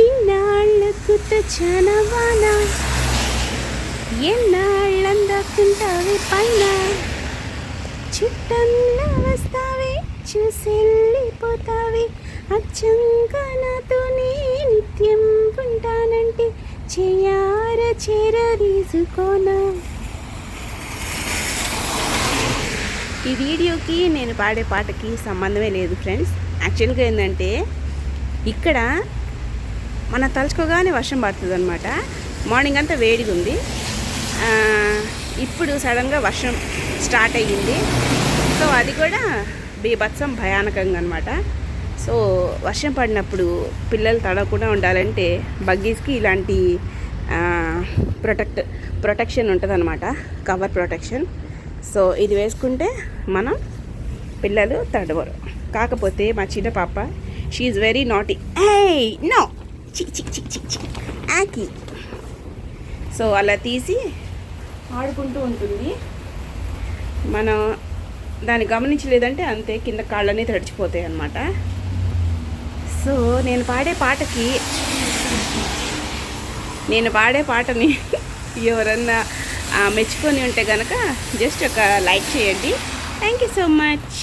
ఇన్నాళ్ళకు చనవాన ఎన్నాళ్ళందాకుంటావి పైన చుట్టంలా వస్తావి చూసెళ్ళిపోతావి అచ్చంగా నాతోనే నిత్యం ఉంటానంటే చేయార చేరదీసుకోనా. ఈ వీడియోకి నేను పాడే పాటకి సంబంధమే లేదు ఫ్రెండ్స్. యాక్చువల్గా ఏంటంటే ఇక్కడ మనం తలుచుకోగానే వర్షం పడుతుంది అనమాట. మార్నింగ్ అంతా వేడిగా ఉంది, ఇప్పుడు సడన్గా వర్షం స్టార్ట్ అయ్యింది. సో అది కూడా బీభత్సం భయానకంగా అనమాట. సో వర్షం పడినప్పుడు పిల్లలు తడవకుండా ఉండాలంటే బగ్గీస్కి ఇలాంటి ప్రొటెక్షన్ ఉంటుంది అనమాట, కవర్ ప్రొటెక్షన్. సో ఇది వేసుకుంటే మనం పిల్లలు తడవరు. కాకపోతే మా చిన్న పాప షీ ఈజ్ వెరీ నాటీ. ఏయ్ నో చి చి చి చి చి ఆకి. సో అలా తీసి ఆడుకుంటూ ఉంటుంది. మనం దాన్ని గమనించలేదంటే అంతే, కింద కాళ్ళని తడిచిపోతాయి అన్నమాట. సో నేను పాడే పాటని ఎవరన్నా మెచ్చుకొని ఉంటే కనుక జస్ట్ ఒక లైక్ చేయండి. Thank you so much.